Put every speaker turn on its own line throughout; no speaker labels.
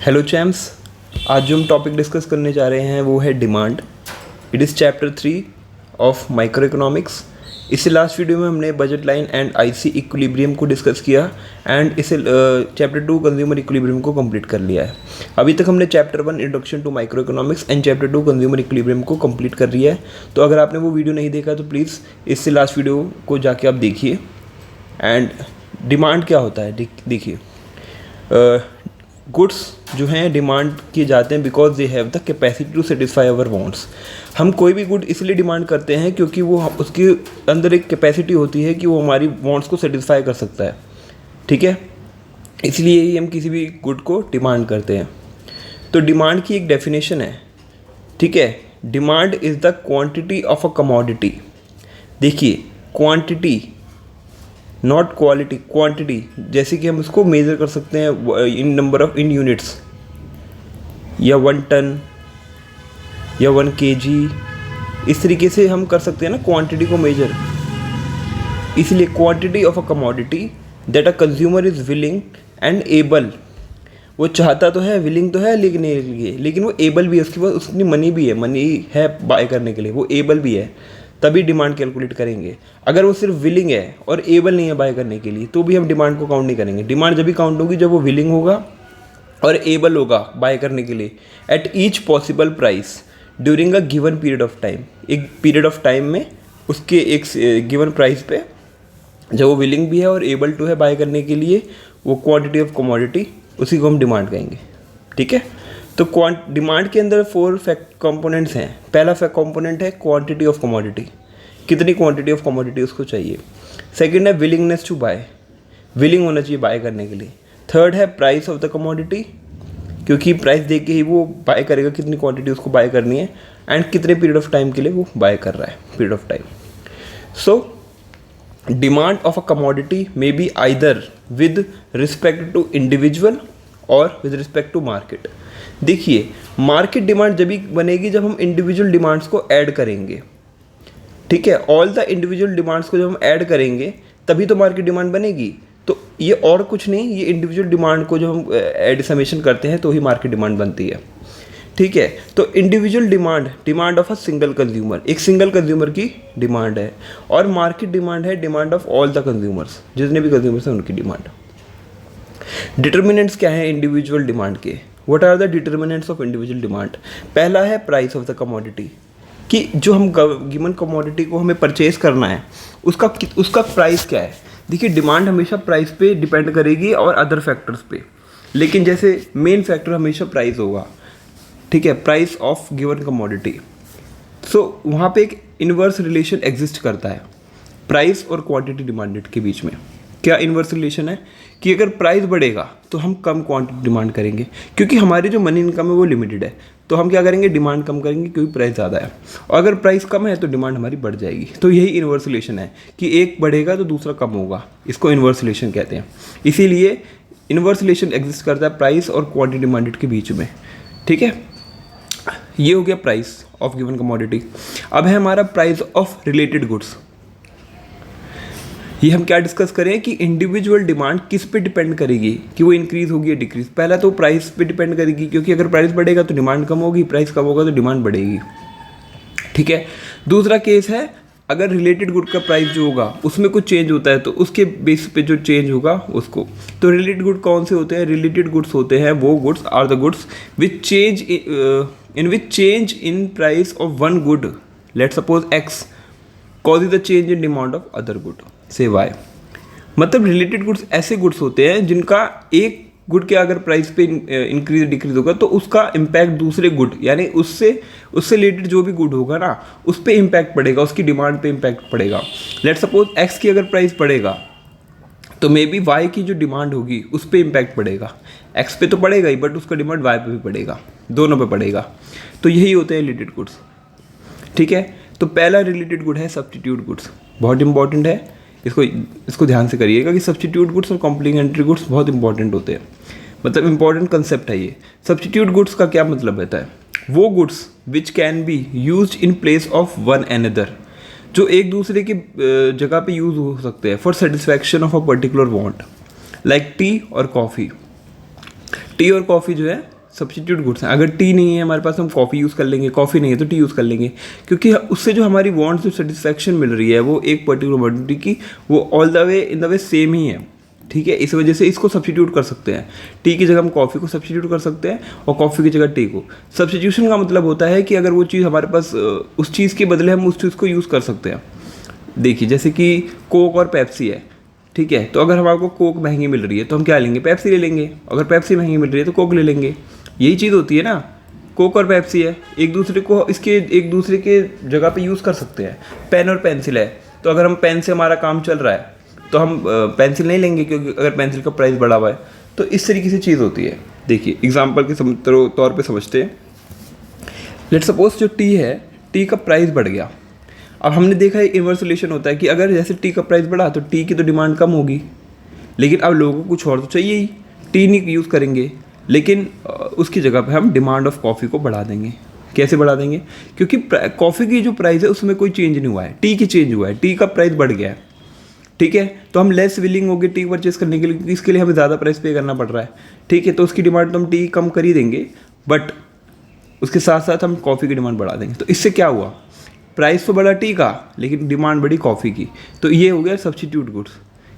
Hello champs, आज जो हम टॉपिक डिस्कस करने जा रहे हैं वो है demand. It is chapter 3 of microeconomics. इससे लास्ट वीडियो में हमने budget line and IC equilibrium को डिस्कस किया एंड इसे चैप्टर 2 कंज्यूमर इक्विलिब्रियम को कंप्लीट कर लिया है। अभी तक हमने chapter 1 introduction to microeconomics and chapter 2 consumer equilibrium को कंप्लीट कर लिया है। तो अगर आपने वो वीडियो नहीं देखा तो प्लीज़ इससे लास्ट वीडियो को जाके आप देखिए। एंड डिमांड क्या होता है देखिए, गुड्स जो हैं डिमांड किए जाते हैं because they have the capacity to satisfy our wants. हम कोई भी गुड इसलिए डिमांड करते हैं क्योंकि वो उसके अंदर एक कैपेसिटी होती है कि वो हमारी वांट्स को सेटिस्फाई कर सकता है, ठीक है। इसलिए ही हम किसी भी गुड को डिमांड करते हैं। तो डिमांड की एक डेफिनेशन है, ठीक है। Demand is the quantity of a commodity. देखिए, क्वांटिटी नॉट क्वालिटी, क्वांटिटी, जैसे कि हम उसको मेज़र कर सकते हैं इन नंबर ऑफ इन यूनिट्स, या 1 टन या 1 केजी, इस तरीके से हम कर सकते हैं ना क्वांटिटी को मेजर। इसलिए quantity of a commodity that a consumer is willing and able, वो चाहता तो है, विलिंग तो है लेकिन लेकिन वो एबल भी है, उसके पास उसकी मनी भी है, मनी है बाय करने के लिए, वो एबल भी है, तभी डिमांड कैलकुलेट करेंगे। अगर वो सिर्फ विलिंग है और एबल नहीं है बाय करने के लिए तो भी हम डिमांड को काउंट नहीं करेंगे। डिमांड जब भी काउंट होगी जब वो विलिंग होगा और एबल होगा बाय करने के लिए at each possible price during a given period of time. एक पीरियड ऑफ टाइम में उसके एक गिवन प्राइस पे जब वो विलिंग भी है और एबल टू है बाय करने के लिए, वो क्वांटिटी ऑफ कमोडिटी, उसी को हम डिमांड कहेंगे, ठीक है। तो डिमांड के अंदर 4 कंपोनेंट्स हैं। पहला कंपोनेंट है क्वांटिटी ऑफ कमोडिटी, कितनी क्वांटिटी ऑफ कमोडिटी उसको चाहिए। सेकंड है विलिंगनेस टू बाय, विलिंग होना चाहिए बाय करने के लिए। थर्ड है प्राइस ऑफ द कमोडिटी, क्योंकि प्राइस देख के ही वो बाय करेगा कितनी क्वांटिटी उसको बाय करनी है एंड कितने पीरियड ऑफ टाइम के लिए वो बाय कर रहा है, period of time. So demand of a commodity may be either with respect to individual और विद रिस्पेक्ट टू मार्केट। देखिए, मार्केट डिमांड जब भी बनेगी जब हम इंडिविजुअल डिमांड्स को ऐड करेंगे, ठीक है। ऑल द इंडिविजुअल डिमांड्स को जब हम ऐड करेंगे तभी तो मार्केट डिमांड बनेगी। तो ये और कुछ नहीं, ये इंडिविजुअल डिमांड को जब हम ऐड समेशन करते हैं तो ही मार्केट डिमांड बनती है, ठीक है। तो individual demand, demand of a single consumer, एक सिंगल कंज्यूमर की डिमांड है, और मार्केट डिमांड है demand of all the consumers, जितने भी कंज्यूमर्स हैं उनकी डिमांड। डिटर्मिनेंट्स क्या है इंडिविजुअल डिमांड के? What are the determinants of individual demand? पहला है प्राइस ऑफ द कमोडिटी, कि जो हम गिवन कमोडिटी को हमें परचेज करना है उसका प्राइस क्या है। देखिए, डिमांड हमेशा प्राइस पे डिपेंड करेगी और अदर फैक्टर्स पे, लेकिन जैसे मेन फैक्टर हमेशा प्राइस होगा, ठीक है, प्राइस ऑफ गिवन कमोडिटी। सो वहाँ पे एक इन्वर्स रिलेशन एग्जिस्ट करता है प्राइस और क्वांटिटी डिमांडेड के बीच में। क्या इन्वर्स रिलेशन है कि अगर प्राइस बढ़ेगा तो हम कम क्वांटिटी डिमांड करेंगे, क्योंकि हमारी जो मनी इनकम है वो लिमिटेड है, तो हम क्या करेंगे, डिमांड कम करेंगे क्योंकि प्राइस ज़्यादा है। और अगर प्राइस कम है तो डिमांड हमारी बढ़ जाएगी। तो यही इन्वर्स रिलेशन है कि एक बढ़ेगा तो दूसरा कम होगा, इसको इन्वर्स रिलेशन कहते हैं। इसीलिए इन्वर्स रिलेशन एग्जिस्ट करता है प्राइस और क्वांटिटी डिमांडेड के बीच में, ठीक है। ये हो गया प्राइस ऑफ गिवन कमोडिटी। अब है हमारा प्राइस ऑफ रिलेटेड गुड्स। ये हम क्या डिस्कस करें कि इंडिविजुअल डिमांड किस पे डिपेंड करेगी कि वो इंक्रीज होगी या डिक्रीज। पहला तो प्राइस पे डिपेंड करेगी, क्योंकि अगर प्राइस बढ़ेगा तो डिमांड कम होगी, प्राइस कम होगा तो डिमांड बढ़ेगी, ठीक है। दूसरा केस है अगर रिलेटेड गुड का प्राइस जो होगा उसमें कुछ चेंज होता है तो उसके बेस पे जो चेंज होगा उसको। तो रिलेटेड गुड कौन से होते हैं? रिलेटेड गुड्स होते हैं वो goods are the goods which change in price of one good, let suppose X, causes the change in demand of other good say Y. मतलब रिलेटेड गुड्स ऐसे गुड्स होते हैं जिनका एक गुड के अगर प्राइस पे इंक्रीज डिक्रीज होगा तो उसका इम्पैक्ट दूसरे गुड, यानी उससे रिलेटेड जो भी गुड होगा ना उस पर इम्पैक्ट पड़ेगा, उसकी डिमांड पे इम्पैक्ट पड़ेगा। लेट सपोज एक्स की अगर प्राइस बढ़ेगा तो मे बी वाई की जो डिमांड होगी उस पर इम्पैक्ट पड़ेगा। एक्स पे तो पड़ेगा ही बट उसका डिमांड वाई पे भी पड़ेगा, दोनों पे पड़ेगा। तो यही होते हैं रिलेटेड गुड्स, ठीक है। तो पहला रिलेटेड गुड है सब्स्टिट्यूट गुड्स, बहुत इंपॉर्टेंट है, इसको ध्यान से करिएगा कि सब्स्टिट्यूट गुड्स और कॉम्प्लीमेंट्री गुड्स बहुत इंपॉर्टेंट होते हैं, मतलब इंपॉर्टेंट कंसेप्ट है ये। सब्स्टिट्यूट गुड्स का क्या मतलब रहता है? वो goods which can be used in place of one another, जो एक दूसरे की जगह पे यूज हो सकते हैं for satisfaction of a particular want, like T और कॉफ़ी। टी और कॉफ़ी जो है सब्स्टिट्यूट गुड्स हैं। अगर टी नहीं है हमारे पास, हम कॉफ़ी यूज़ कर लेंगे, कॉफ़ी नहीं है तो टी यूज़ कर लेंगे, क्योंकि उससे जो हमारी वांट्स जो सेटिस्फैक्शन मिल रही है वो एक पर्टिकुलर क्वांटिटी की, वो all the way in the way same ही है। ठीक है, इस वजह से इसको सब्स्टिट्यूट कर सकते हैं। टी की जगह हम कॉफ़ी को सब्स्टिट्यूट कर सकते हैं और कॉफ़ी की जगह टी को। सब्स्टिट्यूशन का मतलब होता है कि अगर वो चीज़ हमारे पास, उस चीज़ के बदले हम उस चीज़ को यूज़ कर सकते हैं। देखिए जैसे कि कोक और पेप्सी है, ठीक है, तो अगर हमारे को कोक महंगी मिल रही है तो हम क्या लेंगे, पेप्सी ले लेंगे। अगर पेप्सी महंगी मिल रही है तो कोक ले लेंगे। यही चीज़ होती है ना, कोक और पेप्सी है, एक दूसरे के जगह पे यूज़ कर सकते हैं। पेन और पेंसिल है, तो अगर हम पेन से हमारा काम चल रहा है तो हम पेंसिल नहीं लेंगे, क्योंकि अगर पेंसिल का प्राइस बढ़ा हुआ है। तो इस तरीके से चीज़ होती है। देखिए एग्जाम्पल के तौर पे समझते हैं। लेट सपोज जो टी है, टी का प्राइस बढ़ गया। अब हमने देखा है इन्वर्स रिलेशन होता है कि अगर जैसे टी का प्राइस बढ़ा तो टी की तो डिमांड कम होगी, लेकिन अब लोगों को कुछ और तो चाहिए ही, टी नहीं यूज़ करेंगे, लेकिन उसकी जगह पे हम डिमांड ऑफ कॉफ़ी को बढ़ा देंगे। कैसे बढ़ा देंगे, क्योंकि कॉफ़ी की जो प्राइस है उसमें कोई चेंज नहीं हुआ है, टी की चेंज हुआ है, टी का प्राइस बढ़ गया है। ठीक है, तो हम लेस विलिंग हो गए टी परचेस करने के लिए, क्योंकि इसके लिए हमें ज़्यादा प्राइस पे करना पड़ रहा है। ठीक है, तो उसकी डिमांड तो हम टी कम कर ही देंगे, बट उसके साथ साथ हम कॉफ़ी की डिमांड बढ़ा देंगे। तो इससे क्या हुआ, प्राइस तो बढ़ा टी का, लेकिन डिमांड बढ़ी कॉफ़ी की। तो ये हो गया सब्स्टिट्यूट गुड्स,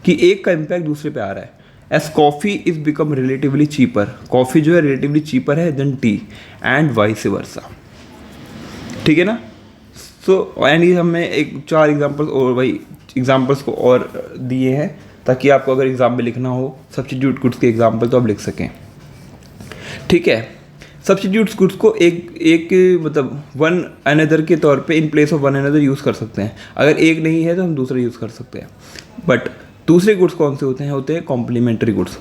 कि एक का इम्पैक्ट दूसरे पे आ रहा है। As coffee is become relatively cheaper, coffee जो है रिलेटिवली चीपर है than tea, and vice versa. ठीक है ना। सो एंड ये हमें एक 4 एग्जाम्पल्स और भाई एग्जाम्पल्स को और दिए हैं, ताकि आपको अगर एग्जाम में लिखना हो सब्स्टिट्यूट गुड्स के एग्जाम्पल तो आप लिख सकें। ठीक है, सब्स्टिट्यूट गुड्स को एक मतलब वन अनदर के तौर पे in place of one another use कर सकते हैं। अगर एक नहीं है तो हम दूसरा यूज़ कर सकते हैं। बट दूसरे गुड्स कौन से होते हैं कॉम्प्लीमेंट्री गुड्स।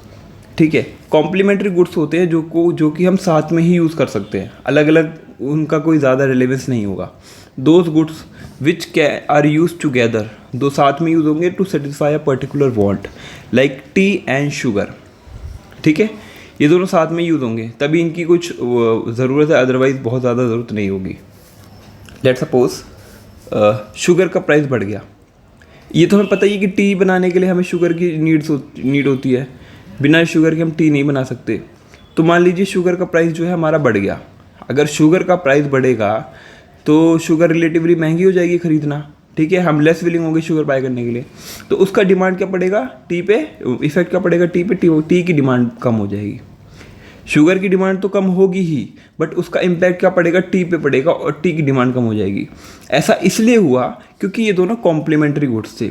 ठीक है, कॉम्प्लीमेंट्री गुड्स होते हैं जो कि हम साथ में ही यूज़ कर सकते हैं, अलग अलग उनका कोई ज़्यादा रिलेवेंस नहीं होगा। Those goods which are use together, दो साथ में यूज़ होंगे to satisfy a particular want, like tea and sugar. ठीक है, ये दोनों साथ में यूज़ होंगे तभी इनकी कुछ ज़रूरत है, अदरवाइज़ बहुत ज़्यादा ज़रूरत नहीं होगी। लेट सपोज शुगर का प्राइस बढ़ गया। ये तो हमें पता ही है कि टी बनाने के लिए हमें शुगर की नीड होती है, बिना शुगर के हम टी नहीं बना सकते। तो मान लीजिए शुगर का प्राइस जो है हमारा बढ़ गया। अगर शुगर का प्राइस बढ़ेगा तो शुगर रिलेटिवली महंगी हो जाएगी ख़रीदना। ठीक है, हम लेस विलिंग होंगे शुगर बाय करने के लिए, तो उसका डिमांड क्या पड़ेगा टी पे, इफेक्ट क्या पड़ेगा टी पे, टी की डिमांड कम हो जाएगी। शुगर की डिमांड तो कम होगी ही, बट उसका इम्पैक्ट क्या पड़ेगा, टी पे पड़ेगा और टी की डिमांड कम हो जाएगी। ऐसा इसलिए हुआ क्योंकि ये दोनों कॉम्प्लीमेंट्री गुड्स थे।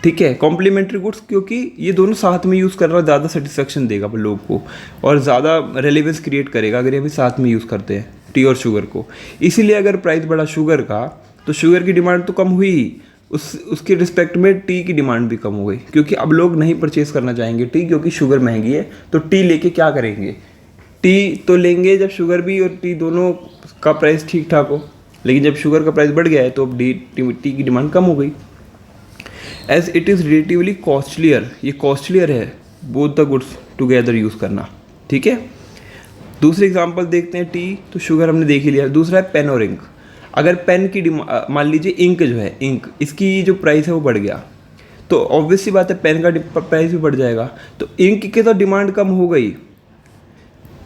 ठीक है, कॉम्प्लीमेंट्री गुड्स क्योंकि ये दोनों साथ में यूज़ करना ज़्यादा सेटिस्फेक्शन देगा लोग को और ज़्यादा रेलेवेंस क्रिएट करेगा अगर ये भी साथ में यूज़ करते हैं टी और शुगर को। इसीलिए अगर प्राइस बढ़ा शुगर का तो शुगर की डिमांड तो कम हुई, उसके रिस्पेक्ट में टी की डिमांड भी कम हो गई, क्योंकि अब लोग नहीं परचेज करना चाहेंगे टी, क्योंकि शुगर महंगी है। तो टी लेके क्या करेंगे, टी तो लेंगे जब शुगर भी और टी दोनों का प्राइस ठीक ठाक हो, लेकिन जब शुगर का प्राइस बढ़ गया है तो अब टी की डिमांड कम हो गई। As it is relatively costlier, ये कॉस्टलियर है both the goods together use करना। ठीक है, दूसरे एग्जांपल देखते हैं। टी तो शुगर हमने देख ही लिया। दूसरा है पेन और इंक। अगर पेन की मान लीजिए इंक जो है, इंक इसकी जो प्राइस है वो बढ़ गया, तो ऑब्वियस सी बात है पेन का प्राइस भी बढ़ जाएगा। तो इंक की तो डिमांड कम हो गई,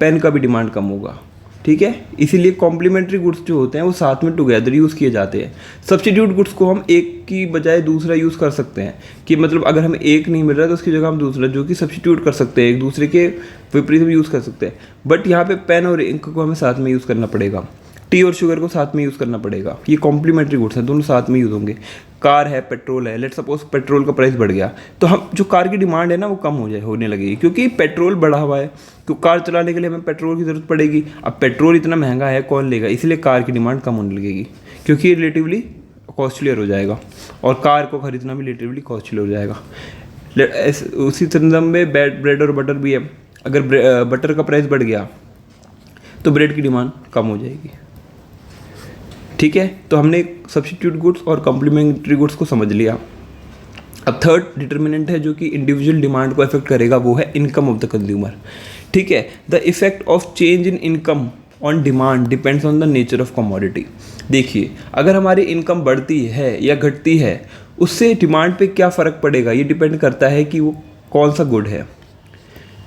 पेन का भी डिमांड कम होगा। ठीक है, इसीलिए कॉम्प्लीमेंट्री गुड्स जो होते हैं वो साथ में टुगेदर यूज़ किए जाते हैं। सब्स्टिट्यूट गुड्स को हम एक की बजाय दूसरा यूज़ कर सकते हैं, कि मतलब अगर हमें एक नहीं मिल रहा है तो उसकी जगह हम दूसरा जो कि सब्स्टिट्यूट कर सकते हैं, एक दूसरे के विपरीत भी यूज़ कर सकते हैं। बट यहाँ पे पेन और इंक को हमें साथ में यूज़ करना पड़ेगा, टी और शुगर को साथ में यूज़ करना पड़ेगा। ये कॉम्प्लीमेंट्री गुड्स हैं, दोनों साथ में यूज़ होंगे। कार है, पेट्रोल है, लेट सपोज पेट्रोल का प्राइस बढ़ गया तो हम जो कार की डिमांड है ना वो कम होने लगेगी, क्योंकि पेट्रोल बढ़ा हुआ है। तो कार चलाने के लिए हमें पेट्रोल की ज़रूरत पड़ेगी। अब पेट्रोल इतना महंगा है कौन लेगा, इसलिए कार की डिमांड कम होने लगेगी, क्योंकि ये रिलेटिवली कॉस्टलियर हो जाएगा और कार को खरीदना भी रिलेटिवली कॉस्टलियर हो जाएगा। उसी संदर्भ में ब्रेड और बटर भी है। अगर बटर का प्राइस बढ़ गया तो ब्रेड की डिमांड कम हो जाएगी। ठीक है, तो हमने सब्स्टिट्यूट गुड्स और कॉम्प्लीमेंट्री गुड्स को समझ लिया। अब थर्ड डिटर्मिनेंट है जो कि इंडिविजुअल डिमांड को अफेक्ट करेगा, वो है इनकम ऑफ द कंज्यूमर। ठीक है, the effect of change in income on demand depends on the nature of commodity. देखिए, अगर हमारी इनकम बढ़ती है या घटती है उससे डिमांड पे क्या फ़र्क पड़ेगा, ये डिपेंड करता है कि वो कौन सा गुड है।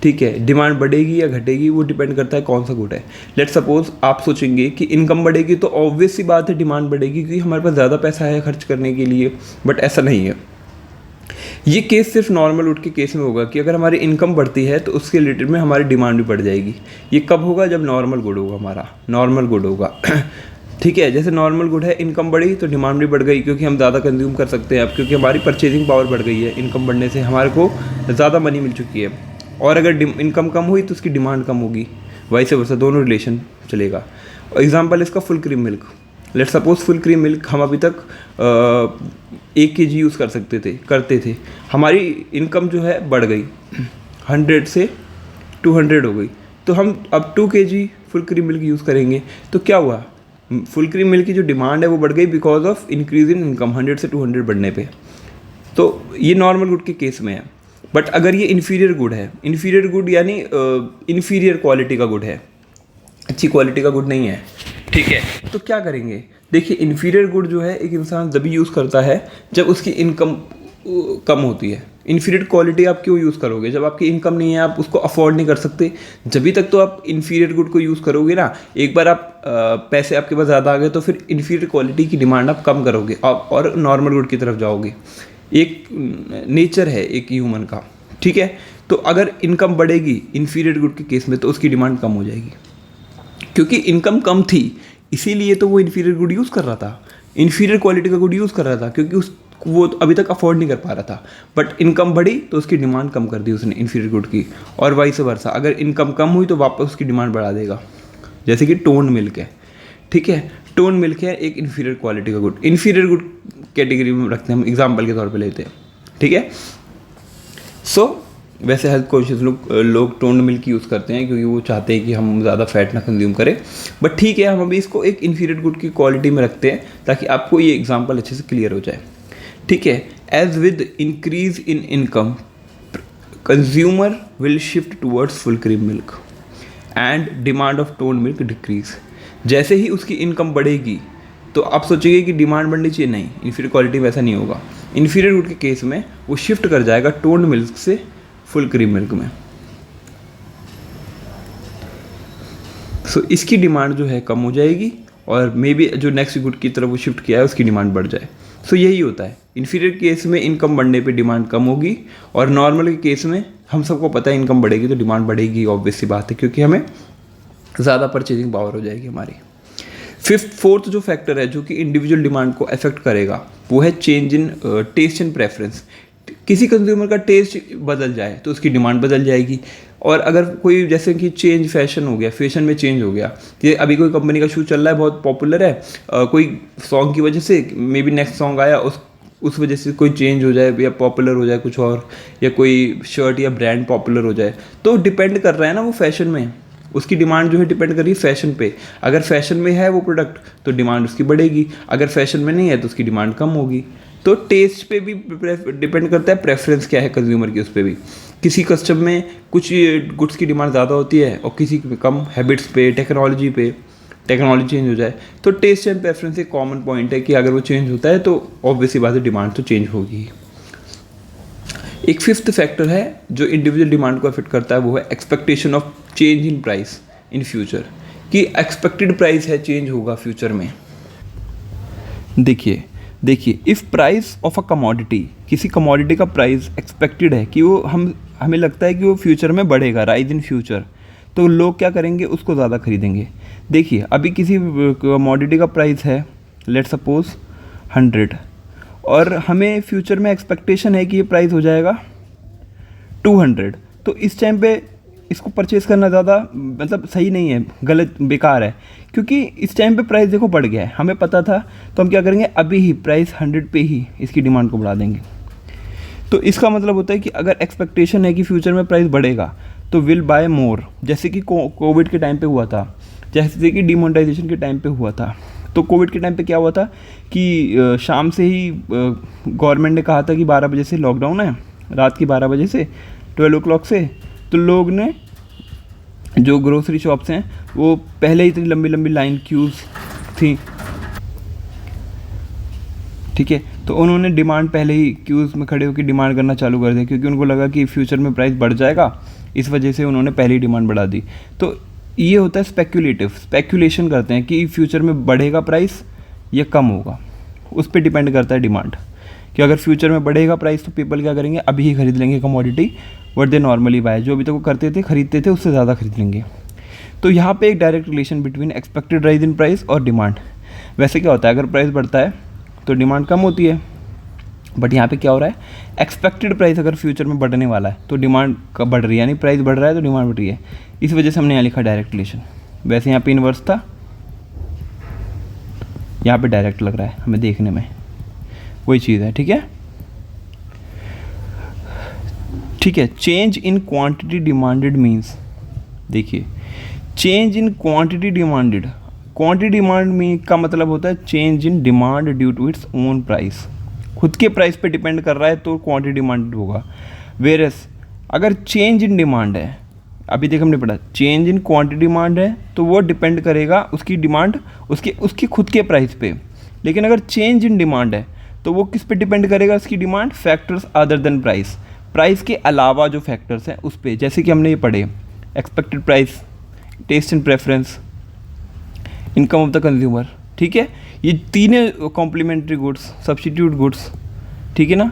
ठीक है, डिमांड बढ़ेगी या घटेगी वो डिपेंड करता है कौन सा गुड है। लेट्स सपोज आप सोचेंगे कि इनकम बढ़ेगी तो ऑब्वियस सी बात है डिमांड बढ़ेगी, क्योंकि हमारे पास ज़्यादा पैसा है खर्च करने के लिए, बट ऐसा नहीं है। ये केस सिर्फ नॉर्मल गुड के केस में होगा कि अगर हमारी इनकम बढ़ती है तो उसके रिलेटेड में हमारी डिमांड भी बढ़ जाएगी। ये कब होगा? जब नॉर्मल गुड होगा, हमारा नॉर्मल गुड होगा ठीक है, जैसे नॉर्मल गुड है, इनकम बढ़ी तो डिमांड भी बढ़ गई, क्योंकि हम ज़्यादा कंज्यूम कर सकते हैं अब, क्योंकि हमारी परचेजिंग पावर बढ़ गई है। इनकम बढ़ने से हमारे को ज़्यादा मनी मिल चुकी है, और अगर इनकम कम हुई तो उसकी डिमांड कम होगी, वाइस वर्सा, दोनों रिलेशन चलेगा। एग्जाम्पल इसका full cream milk. Let's suppose full cream milk हम अभी तक 1 kg यूज़ करते थे, हमारी इनकम जो है बढ़ गई 100 से 200 हो गई, तो हम अब 2 kg full cream milk use करेंगे। तो क्या हुआ? फुल क्रीम मिल्क की जो डिमांड है वो बढ़ गई because of increase in income 100 से 200 बढ़ने पे। तो ये नॉर्मल गुड के केस में है। बट अगर ये इन्फीरियर गुड है, इन्फीरियर गुड यानी इन्फीरियर क्वालिटी का गुड है, अच्छी क्वालिटी का गुड नहीं है, ठीक है, तो क्या करेंगे? देखिए, इन्फीरियर गुड जो है एक इंसान तभी यूज़ करता है जब उसकी इनकम कम होती है। इन्फीरियर क्वालिटी आप क्यों यूज़ करोगे? जब आपकी इनकम नहीं है, आप उसको अफोर्ड नहीं कर सकते, जब तक तो आप इन्फीरियर गुड को यूज़ करोगे ना। एक बार आप पैसे आपके पास ज़्यादा आ गए तो फिर इन्फीरियर क्वालिटी की डिमांड आप कम करोगे और नॉर्मल गुड की तरफ जाओगे। एक नेचर है एक ह्यूमन का, ठीक है। तो अगर इनकम बढ़ेगी इन्फीरियर गुड के केस में तो उसकी डिमांड कम हो जाएगी, क्योंकि इनकम कम थी, इसीलिए तो वो इन्फीरियर गुड यूज़ कर रहा था, इन्फीरियर क्वालिटी का गुड यूज़ कर रहा था, क्योंकि वो तो अभी तक अफोर्ड नहीं कर पा रहा था। बट इनकम बढ़ी तो उसकी डिमांड कम कर दी उसने इन्फीरियर गुड की, और वाइस वर्सा, अगर इनकम कम हुई तो वापस उसकी डिमांड बढ़ा देगा। जैसे कि टोन मिल्क है, ठीक है, टोन मिल्क है एक इन्फीरियर क्वालिटी का गुड, इन्फीरियर गुड कैटेगरी में रखते हैं हम, एग्जाम्पल के तौर पर लेते हैं, ठीक है। सो वैसे हेल्थ कॉन्शियस लोग टोन्ड मिल्क यूज़ करते हैं क्योंकि वो चाहते हैं कि हम ज़्यादा फैट ना कंज्यूम करें। बट ठीक है, हम अभी इसको एक इन्फीरियर गुड की क्वालिटी में रखते हैं ताकि आपको ये एग्जांपल अच्छे से क्लियर हो जाए, ठीक है। As with increase in income consumer will shift towards full cream milk and demand of toned milk decrease. जैसे ही उसकी इनकम बढ़ेगी तो आप सोचेंगे कि डिमांड बढ़नी चाहिए, नहीं, इन्फीरियर क्वालिटी में ऐसा नहीं होगा। इन्फीरियर गुड के केस में वो शिफ्ट कर जाएगा टोन्ड मिल्क से फुल क्रीम मिल्क में। सो इसकी डिमांड जो है कम हो जाएगी और मे बी जो नेक्स्ट गुड की तरफ वो शिफ्ट किया है उसकी डिमांड बढ़ जाए। सो यही होता है, इन्फीरियर केस में इनकम बढ़ने पे डिमांड कम होगी, और नॉर्मल के केस में हम सबको पता है इनकम बढ़ेगी तो डिमांड बढ़ेगी, ऑब्वियस सी बात है, क्योंकि हमें ज़्यादा परचेजिंग पावर हो जाएगी हमारी। फोर्थ जो फैक्टर है जो कि इंडिविजुअल डिमांड को अफेक्ट करेगा वो है change in taste and preference. किसी कंज्यूमर का टेस्ट बदल जाए तो उसकी डिमांड बदल जाएगी। और अगर कोई जैसे कि चेंज फैशन हो गया, फैशन में चेंज हो गया, ये अभी कोई कंपनी का शूज़ चल रहा है, बहुत पॉपुलर है, कोई सॉन्ग की वजह से मे बी नेक्स्ट सॉन्ग आया, उस वजह से कोई चेंज हो जाए या पॉपुलर हो जाए कुछ और, या कोई शर्ट या ब्रांड पॉपुलर हो जाए, तो डिपेंड कर रहा है ना वो फैशन में, उसकी डिमांड जो है डिपेंड कर रही है फैशन पे। अगर फैशन में है वो प्रोडक्ट तो डिमांड उसकी बढ़ेगी, अगर फैशन में नहीं है तो उसकी डिमांड कम होगी। तो टेस्ट पे भी डिपेंड करता है, प्रेफरेंस क्या है कंज्यूमर की उस पर भी। किसी कस्टम में कुछ गुड्स की डिमांड ज़्यादा होती है और किसी में कम, हैबिट्स पे, टेक्नोलॉजी चेंज हो जाए तो टेस्ट एंड प्रेफरेंस एक कॉमन पॉइंट है कि अगर वो चेंज होता है तो ऑब्वियसली बात है डिमांड तो चेंज होगी। एक फिफ्थ फैक्टर है जो इंडिविजुअल डिमांड को अफेक्ट करता है, वो है expectation of change in price in future, कि एक्सपेक्टेड प्राइस है चेंज होगा फ्यूचर में। देखिए if price of a commodity, किसी कमोडिटी का प्राइस एक्सपेक्टेड है कि वो हमें लगता है कि वो फ्यूचर में बढ़ेगा, राइज इन फ्यूचर, तो लोग क्या करेंगे, उसको ज़्यादा खरीदेंगे। देखिए अभी किसी कमोडिटी का प्राइस है लेट्स सपोज 100, और हमें फ्यूचर में एक्सपेक्टेशन है कि ये प्राइस हो जाएगा 200, तो इस टाइम पे इसको परचेज़ करना ज़्यादा मतलब सही नहीं है, गलत, बेकार है, क्योंकि इस टाइम पे प्राइस देखो बढ़ गया है, हमें पता था, तो हम क्या करेंगे, अभी ही प्राइस 100 पे ही इसकी डिमांड को बढ़ा देंगे। तो इसका मतलब होता है कि अगर एक्सपेक्टेशन है कि फ्यूचर में प्राइस बढ़ेगा तो विल बाय मोर, जैसे कि कोविड के टाइम पे हुआ था, जैसे कि डिमोनेटाइजेशन के टाइम पे हुआ था। तो कोविड के टाइम पे क्या हुआ था कि शाम से ही गवर्नमेंट ने कहा था कि 12 बजे से लॉकडाउन है, रात की 12 बजे से 12 o'clock से, तो लोग ने जो ग्रोसरी शॉप्स हैं वो पहले ही इतनी लंबी लंबी लाइन क्यूज़ थी, ठीक है, तो उन्होंने डिमांड पहले ही क्यूज़ में खड़े होकर डिमांड करना चालू कर दिया, क्योंकि उनको लगा कि फ्यूचर में प्राइस बढ़ जाएगा, इस वजह से उन्होंने पहली डिमांड बढ़ा दी। तो ये होता है स्पेक्यूलेटिव, स्पेक्यूलेशन करते हैं कि फ्यूचर में बढ़ेगा प्राइस या कम होगा, उस पर डिपेंड करता है डिमांड, कि अगर फ्यूचर में बढ़ेगा प्राइस तो पीपल क्या करेंगे, अभी ही खरीद लेंगे commodity, what they normally buy, जो अभी तक वो करते थे खरीदते थे उससे ज़्यादा खरीद लेंगे। तो यहाँ पे एक direct relation between expected rise in price और डिमांड। वैसे क्या होता है, अगर प्राइस बढ़ता है तो डिमांड कम होती है, बट यहाँ पे क्या हो रहा है, एक्सपेक्टेड प्राइस अगर फ्यूचर में बढ़ने वाला है तो डिमांड कब बढ़ रही है, यानी प्राइस बढ़ रहा है तो डिमांड बढ़ रही है। इस वजह से हमने यहाँ लिखा डायरेक्ट रिलेशन। वैसे यहाँ पे इनवर्स था, यहाँ पे डायरेक्ट लग रहा है हमें देखने में, वही चीज़ है। ठीक है, ठीक है। Change in quantity demanded means, देखिए change in quantity demanded, quantity demand में का मतलब होता है change in demand due to its own price, खुद के प्राइस पे डिपेंड कर रहा है तो क्वांटिटी डिमांडेड होगा। वेरस अगर चेंज इन डिमांड है, अभी देख हमने पढ़ा चेंज इन क्वांटिटी डिमांड है तो वो डिपेंड करेगा उसकी डिमांड उसके खुद के प्राइस पे, लेकिन अगर चेंज इन डिमांड है तो वो किस पे डिपेंड करेगा, उसकी demand factors other than price, price के अलावा जो फैक्टर्स हैं उस पे। जैसे कि हमने ये पढ़े expected price, taste and preference, income of the consumer. ठीक है, ये तीनों कॉम्प्लीमेंट्री गुड्स, सब्स्टिट्यूट गुड्स, ठीक है ना,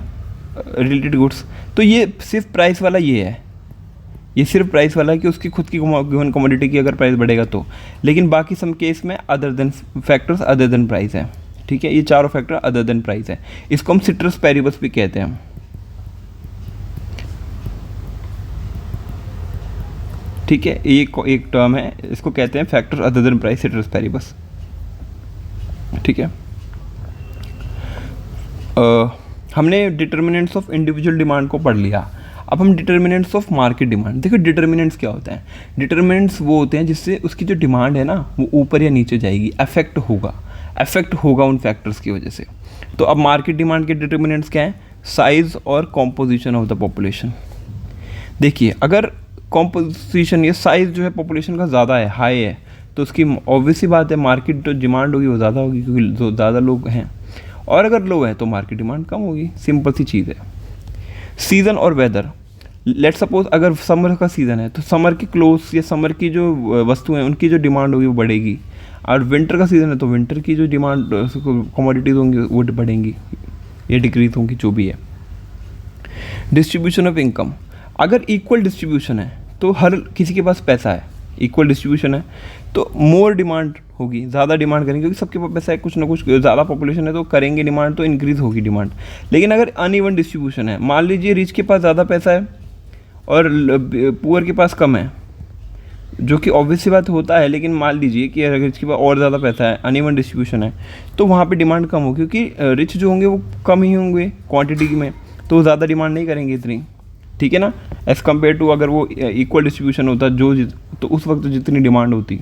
रिलेटेड गुड्स। तो ये सिर्फ प्राइस वाला ये है, ये सिर्फ प्राइस वाला है कि उसकी खुद की गिवन कमोडिटी की अगर प्राइस बढ़ेगा तो, लेकिन बाकी सम केस में other than factors other than price है। ठीक है, ये चारों फैक्टर अदर देन प्राइस है, इसको हम सिट्रस पेरिबस भी कहते हैं। ठीक है, एक टर्म है, इसको कहते हैं factors other than price, citrus Paribas. ठीक है, हमने डिटर्मिनेंट्स ऑफ इंडिविजुअल डिमांड को पढ़ लिया। अब हम डिटर्मिनेंट्स ऑफ मार्केट डिमांड, देखो डिटर्मिनेंट्स क्या होते हैं, डिटर्मिनेंट्स वो होते हैं जिससे उसकी जो डिमांड है ना वो ऊपर या नीचे जाएगी, अफेक्ट होगा उन फैक्टर्स की वजह से। तो अब मार्केट डिमांड के डिटर्मिनेंट्स क्या हैं, साइज और कॉम्पोजिशन ऑफ द पॉपुलेशन। देखिए अगर कॉम्पोजिशन या साइज जो है पॉपुलेशन का ज़्यादा है, हाई है, तो उसकी ऑब्वियस सी बात है मार्केट जो डिमांड होगी वो ज़्यादा होगी, क्योंकि जो ज़्यादा लोग हैं, और अगर लो है तो मार्केट डिमांड कम होगी, सिंपल सी चीज़ है। सीज़न और वेदर, लेट सपोज अगर समर का सीज़न है तो समर के क्लोथ्स या समर की जो वस्तुएं हैं उनकी जो डिमांड होगी वो बढ़ेगी, और विंटर का सीज़न है तो विंटर की जो डिमांड कमोडिटीज़ होंगी वो बढ़ेंगी या डिक्रीज होंगी, जो भी है। डिस्ट्रीब्यूशन ऑफ इनकम, अगर इक्वल डिस्ट्रीब्यूशन है तो हर किसी के पास पैसा है, इक्वल डिस्ट्रीब्यूशन है तो मोर डिमांड होगी, ज़्यादा डिमांड करेंगे, क्योंकि सबके पास पैसा है, कुछ ना कुछ, ज़्यादा पॉपुलेशन है तो करेंगे डिमांड, तो इंक्रीज़ होगी डिमांड। लेकिन अगर अनइवन डिस्ट्रीब्यूशन है, मान लीजिए रिच के पास ज़्यादा पैसा है और पुअर के पास कम है, जो कि ऑब्वियस सी बात होता है, लेकिन मान लीजिए कि अगर रिच के पास और ज़्यादा पैसा है, अनइवन डिस्ट्रीब्यूशन है, तो वहाँ पे डिमांड कम होगी, क्योंकि रिच जो होंगे वो कम ही होंगे क्वांटिटी में, तो वो ज़्यादा डिमांड नहीं करेंगे इतनी। ठीक है ना, एज़ कम्पेयर टू अगर वो इक्वल डिस्ट्रीब्यूशन होता तो उस वक्त जितनी डिमांड होती,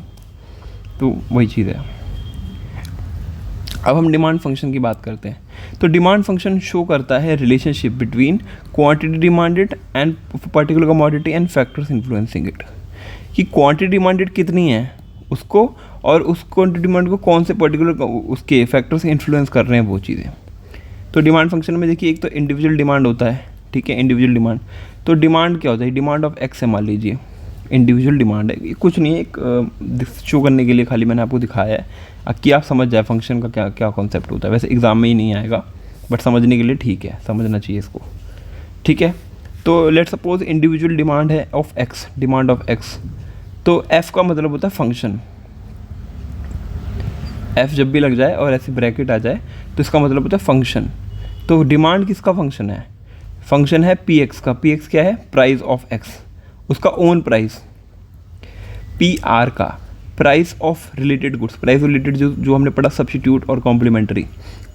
तो वही चीज़ है। अब हम डिमांड फंक्शन की बात करते हैं। तो डिमांड फंक्शन शो करता है relationship between quantity demanded and particular commodity and factors influencing it, कि क्वांटिटी डिमांडेड कितनी है उसको, और उस क्वांटिटी डिमांड को कौन से पर्टिकुलर उसके फैक्टर्स इन्फ्लुएंस कर रहे हैं वो चीज़ें। तो डिमांड फंक्शन में देखिए एक तो इंडिविजुअल डिमांड होता है, ठीक है, इंडिविजुअल डिमांड। तो डिमांड क्या होता है, डिमांड ऑफ एक्स है मान लीजिए, इंडिविजुअल डिमांड है, कुछ नहीं है, एक शो करने के लिए खाली मैंने आपको दिखाया है कि आप समझ जाए फंक्शन का क्या क्या कॉन्सेप्ट होता है। वैसे एग्जाम में ही नहीं आएगा, बट समझने के लिए ठीक है, समझना चाहिए इसको। ठीक है, तो लेट सपोज इंडिविजुअल डिमांड है of x, demand of x, तो एफ का मतलब होता है फंक्शन। एफ जब भी लग जाए और ऐसे ब्रैकेट आ जाए तो इसका मतलब होता है फंक्शन। तो डिमांड किसका फंक्शन है, फंक्शन है पी एक्स का। पी एक्स क्या है, प्राइस ऑफ एक्स, उसका ओन प्राइस। पी आर का price of related goods, price related जो हमने पढ़ा सब्स्टिट्यूट और कॉम्प्लीमेंट्री,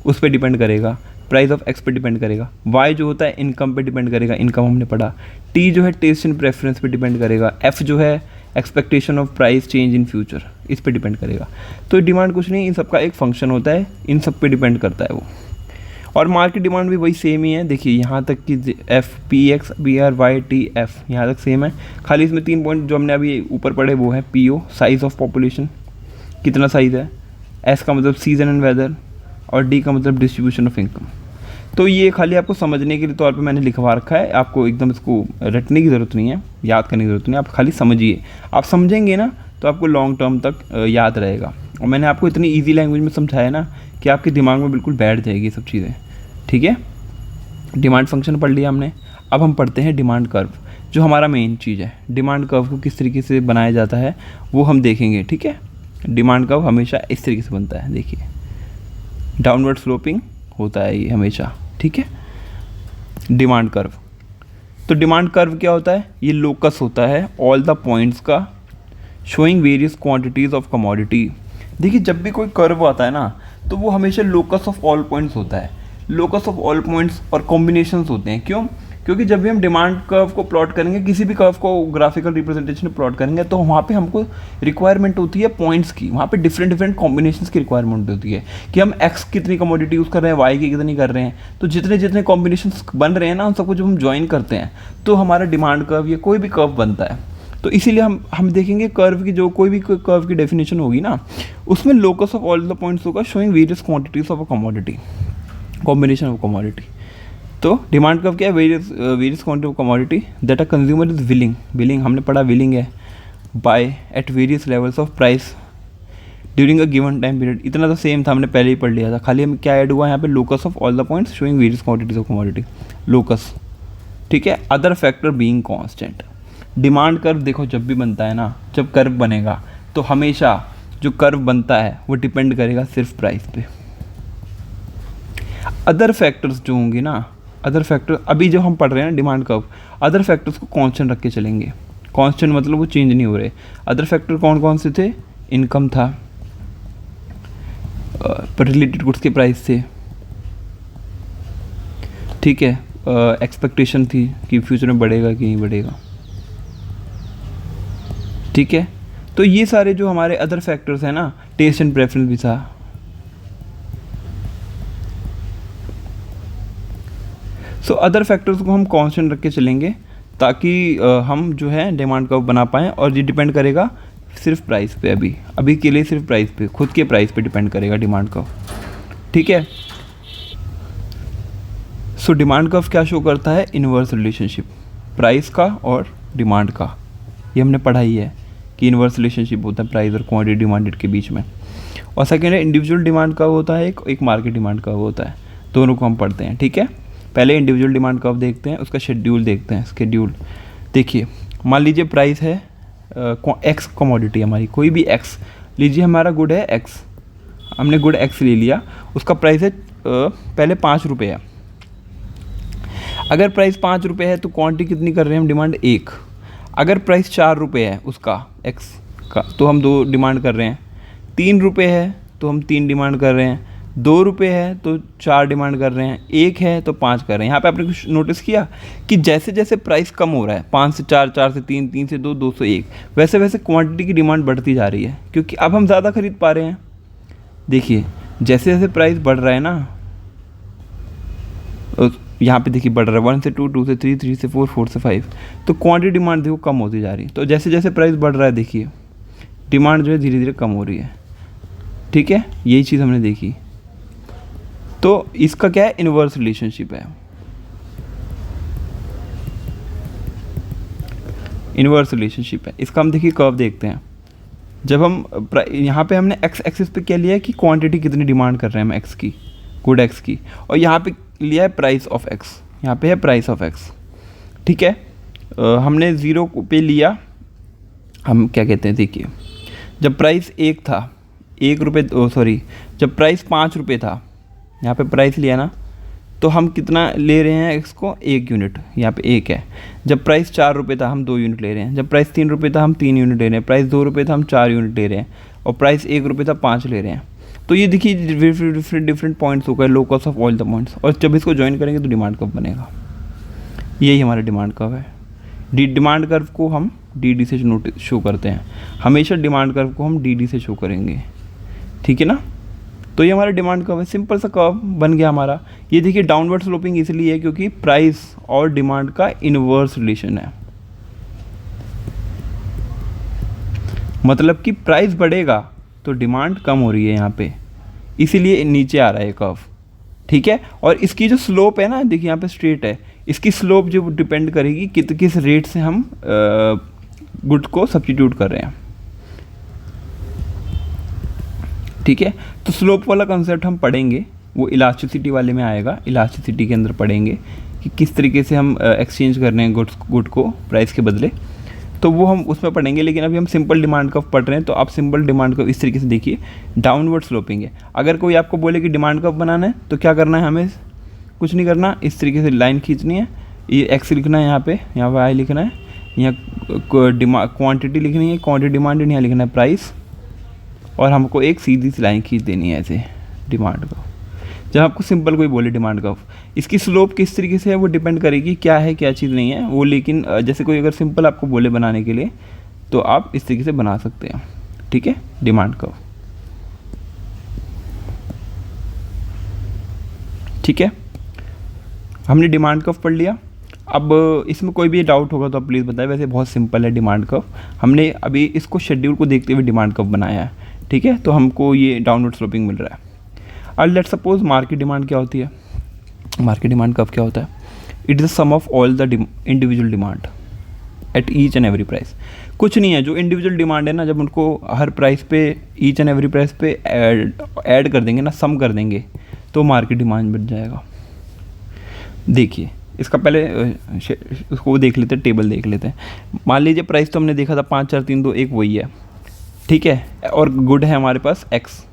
उस पर डिपेंड करेगा। प्राइस ऑफ एक्स पे डिपेंड करेगा। वाई जो होता है इनकम पे डिपेंड करेगा, इनकम हमने पढ़ा। टी जो है टेस्ट एंड प्रेफरेंस पे डिपेंड करेगा। एफ जो है expectation of price change in future, इस पे डिपेंड करेगा। तो डिमांड कुछ नहीं, इन सब का एक फंक्शन होता है, इन सब पे डिपेंड करता है वो। और मार्केट डिमांड भी वही सेम ही है। देखिए यहाँ तक कि F P X B R Y T F यहाँ तक सेम है, खाली इसमें 3 पॉइंट जो हमने अभी ऊपर पढ़े वो है P O, size of population, कितना साइज़ है। एस का मतलब सीजन एंड वेदर, और डी का मतलब डिस्ट्रीब्यूशन ऑफ इनकम। तो ये खाली आपको समझने के लिए तौर पे मैंने लिखवा रखा है, आपको एकदम इसको रटने की ज़रूरत नहीं है, याद करने की ज़रूरत नहीं है, आप खाली समझिए। आप समझेंगे ना तो आपको लॉन्ग टर्म तक याद रहेगा। और मैंने आपको इतनी ईजी लैंग्वेज में समझाया ना कि आपके दिमाग में बिल्कुल बैठ जाएगी सब चीज़ें, ठीक है। डिमांड फंक्शन पढ़ लिया हमने, अब हम पढ़ते हैं डिमांड कर्व, जो हमारा मेन चीज़ है। डिमांड कर्व को किस तरीके से बनाया जाता है वो हम देखेंगे, ठीक है। डिमांड कर्व हमेशा इस तरीके से बनता है, देखिए डाउनवर्ड स्लोपिंग होता है ये हमेशा, ठीक है, डिमांड कर्व। तो डिमांड कर्व क्या होता है, ये लोकस होता है ऑल द पॉइंट्स का, showing various quantities of commodity. देखिए जब भी कोई कर्व आता है ना तो वो हमेशा लोकस ऑफ ऑल पॉइंट्स होता है। लोकस ऑफ ऑल पॉइंट्स और कॉम्बिनेशंस होते हैं, क्यों? क्योंकि जब भी हम डिमांड कर्व को प्लॉट करेंगे, किसी भी कर्व को ग्राफिकल रिप्रेजेंटेशन में प्लॉट करेंगे, तो वहाँ पे हमको रिक्वायरमेंट होती है पॉइंट्स की, वहाँ पे डिफरेंट डिफरेंट कॉम्बिनेशंस की रिक्वायरमेंट होती है कि हम एक्स कितनी कमोडिटी यूज़ कर रहे हैं, वाई की कितनी कर रहे हैं। तो जितने जितने कॉम्बिनेशंस बन रहे हैं ना, उन सबको जब हम ज्वाइन करते हैं तो हमारा डिमांड कर्व या कोई भी कर्व बनता है। तो इसीलिए हम देखेंगे कर्व की, जो कोई भी कर्व की डेफिनेशन होगी ना, उसमें locus of all the points होगा, showing various quantities of a commodity, combination of commodity. तो डिमांड कर्व क्या है, various quantity of commodity that a consumer is willing हमने पढ़ा विलिंग है, buy at various levels of price during a given time period. इतना तो same था, हमने पहले ही पढ़ लिया था, खाली हमें क्या ऐड हुआ यहाँ पे, locus of all the points showing various quantities of commodity, locus, ठीक है। Other factor being constant. Demand curve देखो जब भी बनता है ना, जब कर्व बनेगा तो हमेशा जो कर्व बनता है वो डिपेंड करेगा सिर्फ प्राइस पे। अदर फैक्टर्स जो होंगे ना, अदर फैक्टर अभी जो हम पढ़ रहे हैं ना डिमांड कर्व, अदर फैक्टर्स को कांस्टेंट रख के चलेंगे। कांस्टेंट मतलब वो चेंज नहीं हो रहे। अदर फैक्टर कौन कौन से थे, इनकम था, पर रिलेटेड गुड्स के प्राइस थे, ठीक है, एक्सपेक्टेशन थी कि फ्यूचर में बढ़ेगा कि नहीं बढ़ेगा, ठीक है। तो ये सारे जो हमारे अदर फैक्टर्स हैं ना, टेस्ट एंड प्रेफरेंस भी था। सो अदर फैक्टर्स को हम कांस्टेंट रख के चलेंगे ताकि हम जो है डिमांड कर्व बना पाएँ, और ये डिपेंड करेगा सिर्फ प्राइस पे, अभी के लिए सिर्फ प्राइस पे, खुद के प्राइस पे डिपेंड करेगा डिमांड कर्व, ठीक है। सो डिमांड कर्व क्या शो करता है, इनवर्स रिलेशनशिप प्राइस का और डिमांड का। ये हमने पढ़ा ही है कि इनवर्स रिलेशनशिप होता है प्राइस और क्वांटिटी डिमांडेड के बीच में। और सेकेंड है इंडिविजुअल डिमांड कर्व होता है, एक मार्केट डिमांड कर्व होता है, दोनों को हम पढ़ते हैं, ठीक है। पहले इंडिविजुअल डिमांड कर्व देखते हैं, उसका शेड्यूल देखते हैं, शेड्यूल देखिए। मान लीजिए प्राइस है एक्स कमोडिटी हमारी, कोई भी एक्स लीजिए, हमारा गुड है एक्स, हमने गुड एक्स ले लिया, उसका प्राइस है पहले 5 रुपये है। अगर प्राइस 5 रुपये है तो क्वांटिटी कितनी कर रहे हैं हम, डिमांड 1। अगर प्राइस 4 रुपये है उसका एक्स का, तो हम 2 डिमांड कर रहे हैं। 3 रुपये है तो हम 3 डिमांड कर रहे हैं। 2 रुपये है तो 4 डिमांड कर रहे हैं। 1 है तो 5 कर रहे हैं। यहाँ पे आपने कुछ नोटिस किया कि जैसे जैसे प्राइस कम हो रहा है, 5 से 4, 4 से 3, 3 से 2, 2 से 1, वैसे वैसे क्वांटिटी की डिमांड बढ़ती जा रही है, क्योंकि अब हम ज़्यादा खरीद पा रहे हैं। देखिए जैसे जैसे प्राइस बढ़ रहा है ना, यहाँ पे देखिए बढ़ रहा है 1 से 2, 2 से 3, 3 से 4, 4 से 5, तो क्वांटिटी डिमांड देखो कम होती जा रही है। तो जैसे जैसे प्राइस बढ़ रहा है देखिए डिमांड जो है धीरे धीरे कम हो रही है, ठीक है, यही चीज़ हमने देखी। तो इसका क्या है, इनवर्स रिलेशनशिप है, इनवर्स रिलेशनशिप है। इसका हम देखिए कर्व देखते हैं। जब हम यहाँ पे हमने एक्स एक्सिस पे क्या लिया है कि क्वांटिटी कितनी डिमांड कर रहे हैं हम एक्स की, गुड एक्स की, और यहाँ पे लिया है प्राइस ऑफ एक्स, यहाँ पे है प्राइस ऑफ एक्स, ठीक है। हमने 0 पे लिया, हम क्या कहते हैं, देखिए जब प्राइस 1 था, 1 रुपये, सॉरी जब प्राइस 5 रुपये था, यहाँ पे प्राइस लिया ना, तो हम कितना ले रहे हैं एक्स को, 1 यूनिट, यहाँ पे 1 है। जब प्राइस 4 रुपये था हम 2 यूनिट ले रहे हैं। जब प्राइस 3 रुपये था हम 3 यूनिट ले रहे हैं। प्राइस 2 रुपये था हम 4 यूनिट ले रहे हैं, और प्राइस 1 रुपये था 5 ले रहे हैं। तो ये देखिए डिफरेंट पॉइंट्स हो गए, low cost of all the points, और जब इसको ज्वाइन करेंगे तो डिमांड कर्व बनेगा। यही हमारा डिमांड कर्व है। डिमांड कर्व को हम डी से शो करते हैं, हमेशा डिमांड कर्व को हम डी से शो करेंगे, ठीक है ना। तो ये हमारा डिमांड कर्व है, सिंपल सा कर्व बन गया हमारा। ये देखिए डाउनवर्ड स्लोपिंग इसलिए है क्योंकि प्राइस और डिमांड का इनवर्स रिलेशन है, मतलब कि प्राइस बढ़ेगा तो डिमांड कम हो रही है यहाँ पे, इसीलिए नीचे आ रहा है कर्व, ठीक है। और इसकी जो स्लोप है ना, देखिए यहाँ पे स्ट्रेट है, इसकी स्लोप जो डिपेंड करेगी किस रेट से हम गुड को सब्स्टिट्यूट कर रहे हैं, ठीक है। तो स्लोप वाला कंसेप्ट हम पढ़ेंगे, वो इलास्टिसिटी वाले में आएगा, इलास्टिसिटी के अंदर पढ़ेंगे कि किस तरीके से हम एक्सचेंज कर रहे हैं गुड को प्राइस के बदले, तो वो हम उसमें पढ़ेंगे। लेकिन अभी हम सिंपल डिमांड कर्व पढ़ रहे हैं, तो आप सिंपल डिमांड कर्व इस तरीके से देखिए, डाउनवर्ड स्लोपिंग है। अगर कोई आपको बोले कि डिमांड कर्व बनाना है तो क्या करना है, हमें कुछ नहीं करना, इस तरीके से लाइन खींचनी है, ये एक्स लिखना है, यहाँ पे आई लिखना है, यहाँ क्वांटिटी लिखनी है, क्वांटिटी डिमांड, यहाँ लिखना है प्राइस, और हमको एक सीधी सी लाइन खींच देनी है ऐसे डिमांड कर्व। जब आपको सिंपल कोई बोले डिमांड कर्व, इसकी स्लोप किस तरीके से है वो डिपेंड करेगी क्या है क्या चीज़ नहीं है वो। लेकिन जैसे कोई अगर सिंपल आपको बोले बनाने के लिए तो आप इस तरीके से बना सकते हैं, ठीक है, डिमांड कर्व, ठीक है। हमने डिमांड कर्व पढ़ लिया। अब इसमें कोई भी डाउट होगा तो आप प्लीज़ बताएं, वैसे बहुत सिंपल है डिमांड कर्व। हमने अभी इसको शेड्यूल को देखते हुए डिमांड कर्व बनाया है, ठीक है। तो हमको ये डाउनवर्ड स्लोपिंग मिल रहा है। और लेट्स सपोज मार्केट डिमांड क्या होती है, मार्केट डिमांड कब क्या होता है, it is the sum of all the individual demand at each and every price. कुछ नहीं है, जो इंडिविजुअल डिमांड है ना, जब उनको हर प्राइस पे ईच एंड एवरी प्राइस पे ऐड कर देंगे ना, सम कर देंगे, तो मार्केट डिमांड बन जाएगा। देखिए इसका पहले उसको देख लेते हैं, टेबल देख लेते हैं। मान लीजिए प्राइस तो हमने देखा था 5 4 3 2 1 वही है, ठीक है, और गुड है हमारे पास एक्स।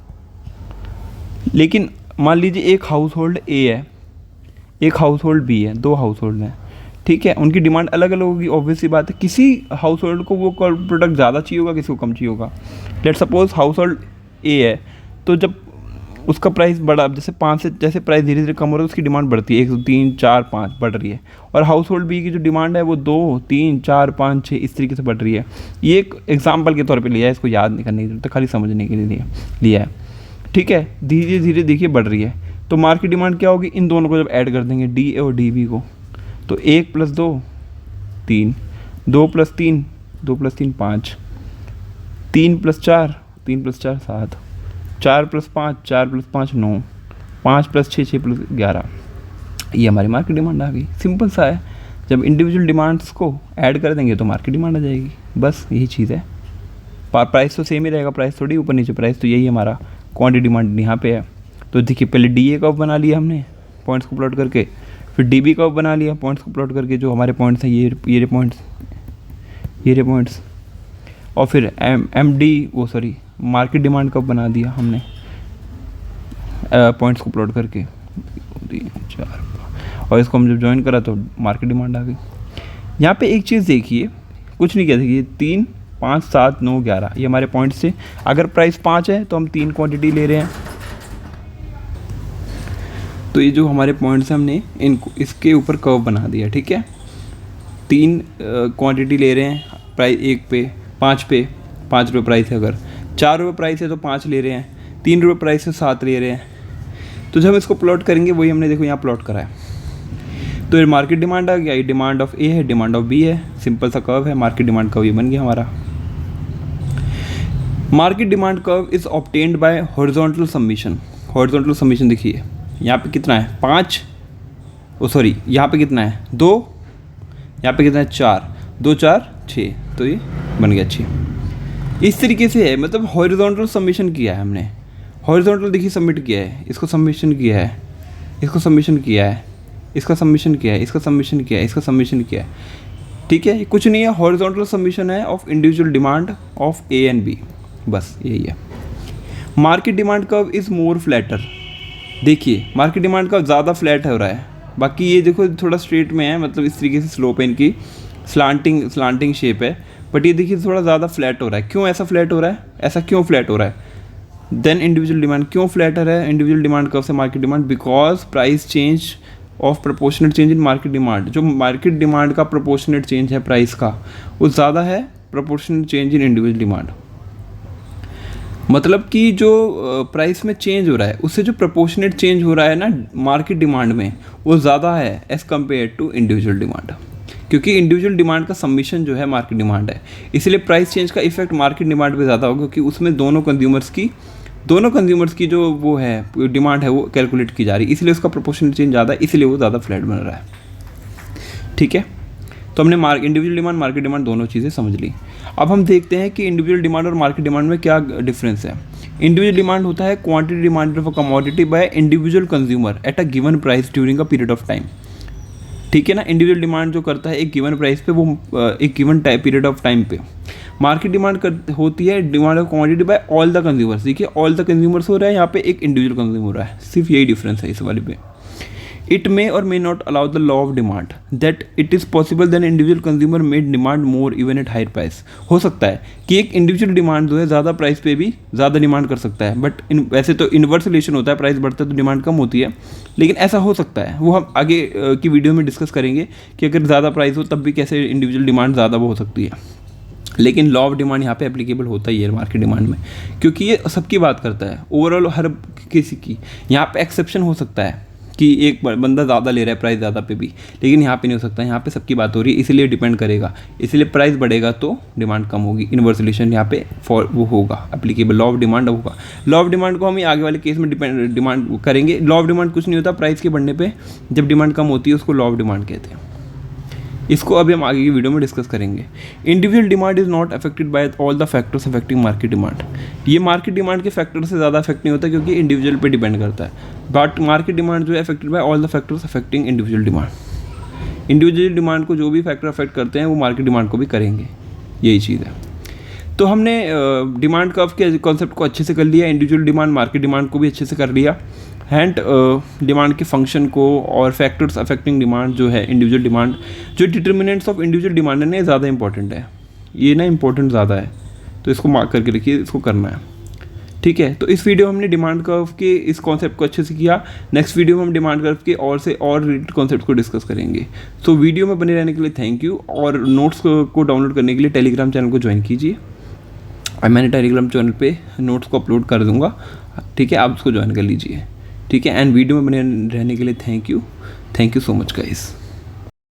लेकिन मान लीजिए एक हाउस होल्ड ए है, एक हाउस होल्ड बी है, 2 हाउस होल्ड हैं, ठीक है, उनकी डिमांड अलग अलग होगी, ऑब्वियस सी बात है। किसी हाउस होल्ड को वो प्रोडक्ट ज़्यादा चाहिए होगा, किसी को कम चाहिए होगा। Let suppose house hold a है, तो जब उसका प्राइस बढ़ा, जैसे 5 से जैसे प्राइस धीरे धीरे कम हो रहा है, उसकी डिमांड बढ़ती है, 1 2 3 4 5 बढ़ रही है। और हाउस होल्ड बी की जो डिमांड है वो 2 3 4 5 6 इस तरीके से बढ़ रही है। ये एक एग्जाम्पल के तौर पर लिया है, इसको याद नहीं करने की जरूरत है, खाली समझने के लिए लिया है, ठीक है। धीरे धीरे देखिए बढ़ रही है, तो मार्केट डिमांड क्या होगी, इन दोनों को जब ऐड कर देंगे, डी ए और डी बी को, तो 1 + 2 3, 2 + 3 2 + 3 5, 3 + 4 3 + 4 7, 4 + 5 4 + 5 9, 5 + 6 6 + 11, ये हमारी मार्केट डिमांड आ गई। सिंपल सा है, जब इंडिविजुअल डिमांड्स को ऐड कर देंगे तो मार्केट डिमांड आ जाएगी, बस यही चीज़ है। प्राइस तो सेम ही रहेगा, प्राइस थोड़ी ऊपर नीचे, प्राइस तो यही हमारा क्वांटिटी डिमांड यहाँ पे है। तो देखिए पहले डी ए कर्व बना लिया हमने पॉइंट्स को प्लॉट करके, फिर डी बी कर्व बना लिया पॉइंट्स को प्लॉट करके, जो हमारे पॉइंट्स हैं ये रे पॉइंट्स, और फिर मार्केट डिमांड कर्व बना दिया हमने पॉइंट्स को प्लॉट करके 3 4, और इसको हम जब ज्वाइन करा तो मार्केट डिमांड आ गई। यहाँ पे एक चीज़ देखिए, कुछ नहीं कह देखिए, 3 5 7 9 11 ये हमारे पॉइंट्स थे। अगर प्राइस 5 है तो हम 3 क्वांटिटी ले रहे हैं, तो ये जो हमारे पॉइंट्स हैं हमने इनको इसके ऊपर कर्व बना दिया, ठीक है। 3 क्वांटिटी ले रहे हैं, प्राइस 1 पे 5 पे 5 रुपये प्राइस है, अगर 4 रुपये प्राइस है तो 5 ले रहे हैं, 3 रुपये प्राइस है 7 ले रहे हैं। तो जब हम इसको प्लॉट करेंगे, वही हमने देखो यहाँ प्लॉट करा है, तो ये मार्केट डिमांड आ गया, ये डिमांड ऑफ ए है, डिमांड ऑफ बी है, सिंपल सा कर्व है, मार्केट डिमांड कर्व ये बन गया हमारा। Market demand curve is obtained by horizontal summation. Horizontal summation देखिए यहाँ पे कितना है 5, यहाँ पे कितना है 2, यहाँ पे कितना है 4, 2 4 6, तो ये बन गया 6। इस तरीके से है, मतलब हॉरिजॉन्टल सबमिशन किया है हमने। हॉरिजॉन्टल देखिए सबमिट किया है, इसको सबमिशन किया है, इसको सबमिशन किया है, इसका सबमिशन किया है, इसका सबमिशन किया है, इसका सबमिशन किया है, ठीक है। ये कुछ नहीं है, हॉरिजॉन्टल सबमिशन है of individual demand of A and B, बस यही है। Market demand curve is more flatter. देखिए मार्केट डिमांड कर्व ज़्यादा फ्लैट हो रहा है, बाकी ये देखो थोड़ा स्ट्रेट में है, मतलब इस तरीके से स्लोप है इनकी, स्लांटिंग शेप है, बट ये देखिए थोड़ा ज़्यादा फ्लैट हो रहा है। क्यों ऐसा फ्लैट हो रहा है, ऐसा क्यों फ्लैट हो रहा है? देन इंडिविजुअल डिमांड क्यों फ्लैटर है इंडिविजुअल डिमांड कर्व से market demand? Because price change of proportionate change in market demand. जो मार्केट डिमांड का प्रोपोर्शनेट चेंज है प्राइस का, वो ज़्यादा है proportionate change in individual demand. मतलब कि जो प्राइस में चेंज हो रहा है उससे जो प्रोपोर्शनेट चेंज हो रहा है ना मार्केट डिमांड में, वो ज़्यादा है as compare to individual demand. क्योंकि इंडिविजुअल डिमांड का सबमिशन जो है मार्केट डिमांड है, इसलिए प्राइस चेंज का इफेक्ट मार्केट डिमांड पे ज़्यादा होगा, क्योंकि उसमें दोनों कंज्यूमर्स की दोनों कंज्यूमर्स की जो वो है डिमांड है वो कैलकुलेट की जा रही है, इसलिए उसका प्रोपोर्शनल चेंज ज़्यादा है, इसलिए वो ज़्यादा फ्लैट बन रहा है। ठीक है, तो हमने इंडिविजुअल डिमांड मार्केट डिमांड दोनों चीज़ें समझ ली। अब हम देखते हैं कि इंडिविजुअल डिमांड और मार्केट डिमांड में क्या डिफरेंस है। इंडिविजुअल डिमांड होता है quantity demand of a commodity by individual consumer at a given price during a period of time. ठीक है ना, इंडिविजुअल डिमांड जो करता है एक गिवन प्राइस पे, वो एक गिवन पीरियड ऑफ टाइम पे। मार्केट डिमांड होती है demand of commodity by all the consumers. देखिए ऑल द कंज्यूमर्स हो रहा है, यहाँ पे एक इंडिविजुअल कंज्यूमर हो रहा है, सिर्फ यही डिफरेंस है इस वाले पे। It may or may not allow the law of demand that it is possible than individual consumer may demand more even at higher price. हो सकता है कि एक इंडिविजुअल डिमांड जो है ज़्यादा प्राइस पे भी ज़्यादा डिमांड कर सकता है, बट वैसे तो इन्वर्स रिलेशन होता है, प्राइस बढ़ता है तो डिमांड कम होती है, लेकिन ऐसा हो सकता है, वो हम आगे की वीडियो में डिस्कस करेंगे कि अगर ज़्यादा प्राइस हो तब भी कैसे इंडिविजुअल डिमांड ज़्यादा वो हो सकती है। लेकिन लॉ ऑफ डिमांड यहाँ पे एप्लीकेबल होता ही है मार्केट डिमांड में, क्योंकि ये सबकी बात करता है, ओवरऑल हर किसी की। यहाँ पे एक्सेप्शन हो सकता है कि एक बंदा ज़्यादा ले रहा है प्राइस ज़्यादा पे भी, लेकिन यहाँ पे नहीं हो सकता, यहाँ पे सबकी बात हो रही है, इसलिए डिपेंड करेगा, इसलिए प्राइस बढ़ेगा तो डिमांड कम होगी। इनवर्स रिलेशन यहाँ पे फॉर वो होगा एप्लीकेबल, लॉ ऑफ डिमांड होगा। लॉ ऑफ डिमांड को हम ये आगे वाले केस में डिमांड करेंगे। लॉ ऑफ डिमांड कुछ नहीं होता, प्राइस के बढ़ने पर जब डिमांड कम होती है उसको लॉ ऑफ डिमांड कहते हैं। इसको अभी हम आगे की वीडियो में डिस्कस करेंगे। Individual demand is not affected by all the factors affecting market demand. ये मार्केट डिमांड के फैक्टर से ज़्यादा अफेक्ट नहीं होता, क्योंकि इंडिविजुअल पे डिपेंड करता है, बट मार्केट डिमांड जो है affected by all the factors affecting individual demand. Individual demand को जो भी फैक्टर अफेक्ट करते हैं वो मार्केट डिमांड को भी करेंगे, यही चीज़ है। तो हमने डिमांड कर्व के कॉन्सेप्ट को अच्छे से कर लिया, इंडिविजुअल डिमांड मार्केट डिमांड को भी अच्छे से कर लिया, एंड डिमांड के फंक्शन को और फैक्टर्स अफेक्टिंग डिमांड जो है इंडिविजुअल डिमांड, जो डिटर्मिनेंट्स ऑफ इंडिविजुअल डिमांड है ना, ज़्यादा इंपॉर्टेंट है, ये ना इंपॉर्टेंट ज़्यादा है, तो इसको मार्क करके रखिए, इसको करना है। ठीक है, तो इस वीडियो में हमने डिमांड कर्व के इस कॉन्सेप्ट को अच्छे से किया। नेक्स्ट वीडियो में हम डिमांड कर्व के और से और रिलेटेड कॉन्सेप्ट को डिस्कस करेंगे। तो वीडियो में बने रहने के लिए थैंक यू, और नोट्स को डाउनलोड करने के लिए टेलीग्राम चैनल को ज्वाइन कीजिए। मैंने टेलीग्राम चैनल पे नोट्स को अपलोड कर दूंगा, ठीक है, आप उसको ज्वाइन कर लीजिए। ठीक है, एंड वीडियो में बने रहने के लिए thank you so much guys.